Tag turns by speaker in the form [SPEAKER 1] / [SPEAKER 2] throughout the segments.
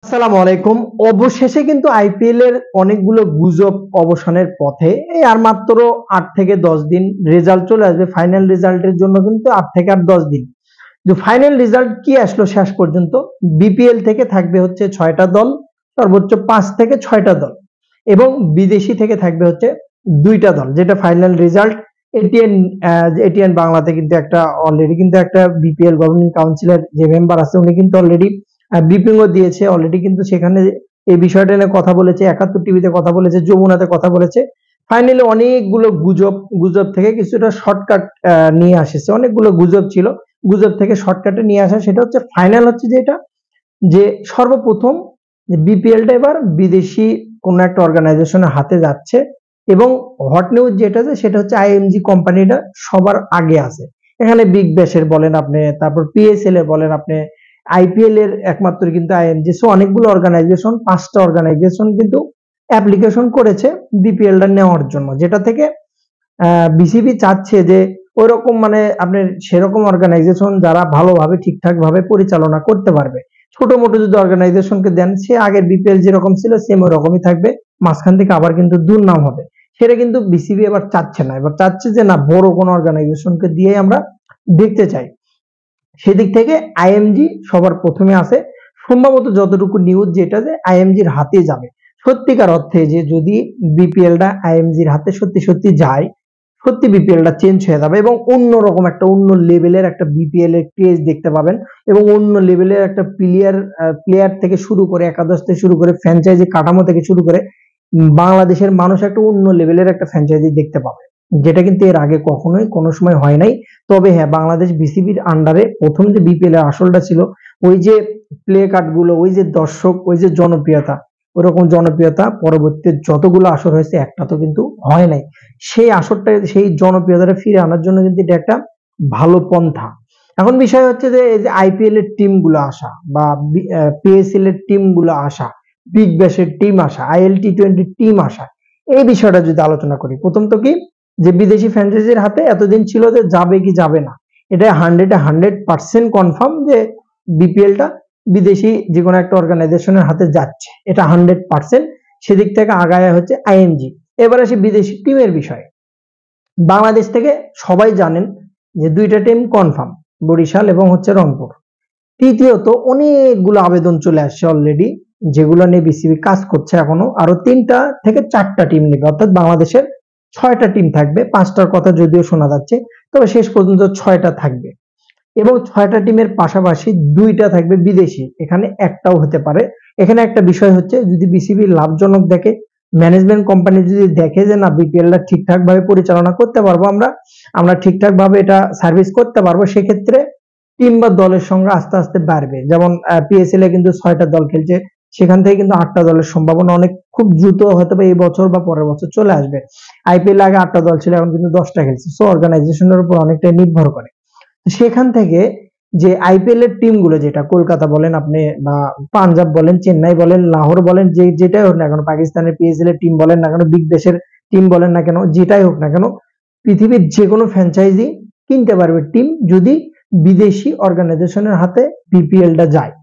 [SPEAKER 1] আসসালামু আলাইকুম। অবশেষে কিন্তু আইপিএল এর অনেকগুলো গুজব অবসানের পথে। এই আর মাত্র ৮ থেকে ১০ দিন রেজাল্ট চলে আসবে। ফাইনাল রেজাল্টের জন্য কিন্তু ৮ থেকে ১০ দিন। যে ফাইনাল রেজাল্ট কি আসলো শেষ পর্যন্ত? বিপিএল থেকে থাকবে হচ্ছে ৬টা দল, সর্বোচ্চ ৫ থেকে ৬টা দল এবং বিদেশি থেকে থাকবে হচ্ছে ২টা দল। যেটা ফাইনাল রেজাল্ট এটিএন বাংলাতে কিন্তু অলরেডি কিন্তু একটা বিপিএল গভর্নিং কাউন্সিলের যে মেম্বার আছে উনি কিন্তু অলরেডি ব্রিফিংও দিয়েছে। অলরেডি কিন্তু সেখানে এই বিষয়টা নিয়ে কথা বলেছে, ৭১ টিভিতে কথা বলেছে, যমুনাতে কথা বলেছে। ফাইনালি অনেকগুলো গুজব থেকে কিছুটা শর্টকাট নিয়ে আসছে। অনেকগুলো গুজব ছিল, গুজব থেকে শর্টকাটে নিয়ে আসা। সেটা হচ্ছে ফাইনাল হচ্ছে যেটা যে সর্বপ্রথম বিপিএলটা এবার বিদেশি কোন একটা অর্গানাইজেশনের হাতে যাচ্ছে এবং হট নিউজ যেটা আছে সেটা হচ্ছে আইএমজি কোম্পানিটা সবার আগে আছে। এখানে বিগ ব্যাশের বলেন আপনি, তারপর পিএসএল এর বলেন আপনি, আইপিএল এর একমাত্র কিন্তু আইএমজি। সো অনেকগুলো অর্গানাইজেশন, ৫টা অর্গানাইজেশন কিন্তু অ্যাপ্লিকেশন করেছে বিপিএলটা নেওয়ার জন্য, যেটা থেকে বিসিবি চাচ্ছে যে ওইরকম মানে আপনার সেরকম অর্গানাইজেশন যারা ভালোভাবে ঠিকঠাক ভাবে পরিচালনা করতে পারবে। ছোট মোটো যদি অর্গানাইজেশনকে দেন, সে আগের বিপিএল যেরকম ছিল সেম ওই রকমই থাকবে, মাঝখান থেকে আবার কিন্তু দুর্নাম হবে। সেটা কিন্তু বিসিবি এবার চাচ্ছে না, এবার চাচ্ছে যে না, বড় কোনো অর্গানাইজেশনকে দিয়ে আমরা দেখতে চাই। সেদিক থেকে আইএমজি সবার প্রথমে আসে। সম্ভবত যতটুকু নিউজ যেটা যে আইএমজির হাতে যাবে। সত্যিকার অর্থে যে যদি বিপিএলটা আইএমজির হাতে সত্যি সত্যি যায়, সত্যি বিপিএলটা চেঞ্জ হয়ে যাবে এবং অন্যরকম একটা অন্য লেভেলের একটা বিপিএল এর ক্রেজ দেখতে পাবেন এবং অন্য লেভেলের একটা প্লেয়ার থেকে শুরু করে একাদশ থেকে শুরু করে ফ্র্যাঞ্চাইজি কাঠামো থেকে শুরু করে বাংলাদেশের মানুষ একটা অন্য লেভেলের একটা ফ্র্যাঞ্চাইজি দেখতে পাবে, যেটা কিন্তু এর আগে কখনোই কোনো সময় হয় নাই। তবে হ্যাঁ, বাংলাদেশ বিসিবির আন্ডারে প্রথম যে বিপিএল এর আসলটা ছিল, ওই যে প্লে কার্ড গুলো, ওই যে দর্শক, ওই যে জনপ্রিয়তা, ওরকম জনপ্রিয়তা পরবর্তীতে যতগুলো আসর হয়েছে একটা তো কিন্তু হয় নাই। সেই আসরটা, সেই জনপ্রিয়তাটা ফিরে আনার জন্য কিন্তু এটা একটা ভালো পন্থা। এখন বিষয় হচ্ছে যে এই যে আইপিএল এর টিম গুলো আসা বা পিএসএল এর টিম গুলো আসা, বিগ ব্যাশের টিম আসা, IL T20 টিম আসা, এই বিষয়টা যদি আলোচনা করি, প্রথম তো কি যে বিদেশি ফ্র্যাঞ্চাইজির হাতে এতদিন ছিল যে যাবে কি যাবে না, এটা 100% কনফার্ম যে বিপিএলটা বিদেশি যে কোনো একটা অর্গানাইজেশনের হাতে যাচ্ছে, এটা 100%। সেদিক থেকে আগায় হচ্ছে আইএমজি। এবার আসি বিদেশি টিমের বিষয়ে। বাংলাদেশ থেকে সবাই জানেন যে 2টা টিম কনফার্ম, বরিশাল এবং হচ্ছে রংপুর। তৃতীয়ত অনেকগুলো আবেদন চলে আসছে অলরেডি, যেগুলো নিয়ে বিসিবি কাজ করছে। এখনো আরো 3টা থেকে 4টা টিম নেবে, অর্থাৎ বাংলাদেশের 6টা টিম থাকবে। 5টার কথা যদিও শোনা যাচ্ছে, তবে শেষ পর্যন্ত 6টা থাকবে এবং 6টা টিমের পাশাপাশি 2টা থাকবে বিদেশি, এখানে একটাও হতে পারে। এখানে একটা বিষয় হচ্ছে, যদি বিসিবি লাভজনক দেখে, ম্যানেজমেন্ট কোম্পানি যদি দেখে যে না, বিপিএলটা ঠিকঠাক ভাবে পরিচালনা করতে পারবো আমরা ঠিকঠাক ভাবে এটা সার্ভিস করতে পারবো, সেক্ষেত্রে টিম বা দলের সংখ্যা আস্তে আস্তে বাড়বে। যেমন পিএসএল এ কিন্তু 6টা দল খেলছে, সেখান থেকে কিন্তু 8টা দলের সম্ভাবনা অনেক খুব দ্রুত হয়তো এই বছর বা পরের বছর চলে আসবে। আইপিএল আগে 8টা দল ছিল, এখন কিন্তু 10টা খেলছে। সো অর্গানাইজেশনের উপর অনেকটাই নির্ভর করে। সেখান থেকে যে আইপিএল এর টিম গুলো, যেটা কলকাতা বলেন আপনি বা পাঞ্জাব বলেন, চেন্নাই বলেন, লাহোর বলেন, যেটাই হোক না কেন, পাকিস্তানের পিএসএল এর টিম বলেন না কেন, বিগ দেশের টিম বলেন না কেন, যেটাই হোক না কেন, পৃথিবীর যে কোনো ফ্র্যাঞ্চাইজি কিনতে পারবে টিম যদি বিদেশি অর্গানাইজেশনের হাতে বিপিএলটা যায়।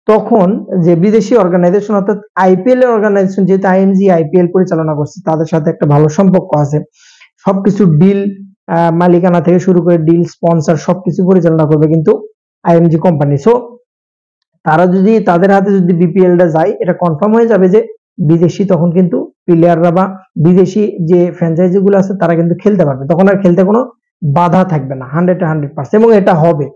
[SPEAKER 1] তখন যে বিদেশি অর্গানাইজেশন, অর্থাৎ আইপিএল এর অর্গানাইজেশন, যেহেতু আইএমজি আইপিএল পরিচালনা করছে, তাদের সাথে একটা ভালো সম্পর্ক আছে। সবকিছু ডিল, মালিকানা থেকে শুরু করে ডিল, স্পন্সর সবকিছু পরিচালনা করবে কিন্তু আইএমজি কোম্পানি। সো তারা যদি, তাদের হাতে যদি বিপিএলটা যায়, এটা কনফার্ম হয়ে যাবে যে বিদেশি তখন কিন্তু প্লেয়াররা বা বিদেশি যে ফ্র্যাঞ্চাইজি গুলো আছে তারা কিন্তু খেলতে পারবে, তখন আর খেলতে কোনো বাধা থাকবে না। 100% এবং এটা হবে,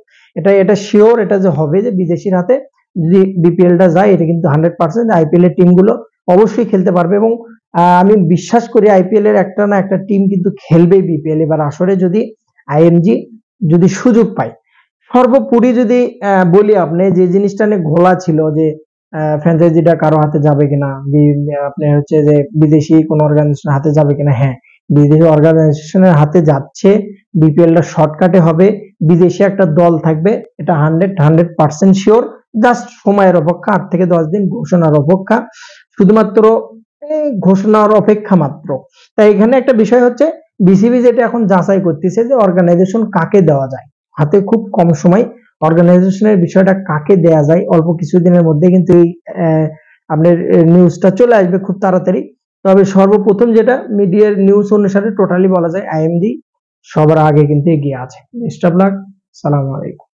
[SPEAKER 1] এটা শিওর, এটা যে হবে যে বিদেশির হাতে যদি বিপিএলটা যায়, এটা কিন্তু 100% আইপিএল এর টিম গুলো অবশ্যই খেলতে পারবে এবং আমি বিশ্বাস করি আইপিএল এর একটা না একটা টিম কিন্তু খেলবে বিপিএল এবার আসরে, যদি আইএমজি যদি সুযোগ পায়। সর্বোপরি যদি বলি, আপনি যে জিনিসটা নিয়ে ঘোলা ছিল যে ফ্র্যাঞ্চাইজিটা কারো হাতে যাবে কিনা, আপনি হচ্ছে যে বিদেশি কোন অর্গানাইজেশনের হাতে যাবে কিনা, হ্যাঁ, বিদেশি অর্গানাইজেশনের হাতে যাচ্ছে। বিপিএলটা শর্টকাটে হবে, বিদেশি একটা দল থাকবে, এটা 100% শিওর। জাস্ট সময়ের অপেক্ষা, 8 থেকে 10 দিন ঘোষণার অপেক্ষা, শুধুমাত্র এই ঘোষণার অপেক্ষা মাত্র। তাই এখানে একটা বিষয় হচ্ছে, বিসিবি যেটা এখন যাচাই করতেছে যে অর্গানাইজেশন কাকে দেওয়া যায়, হাতে খুব কম সময় অর্গানাইজেশনের বিষয়টা কাকে দেয়া যায়, অল্প কিছুদিনের মধ্যে কিন্তু এই আপনার নিউজটা চলে আসবে খুব তাড়াতাড়ি। তবে সর্বপ্রথম যেটা মিডিয়ার নিউজ অনুসারে টোটালি বলা যায় আইএমডি সবার আগে কিন্তু এগিয়ে আছে। বেস্ট অফ লাক, সালাম আলাইকুম।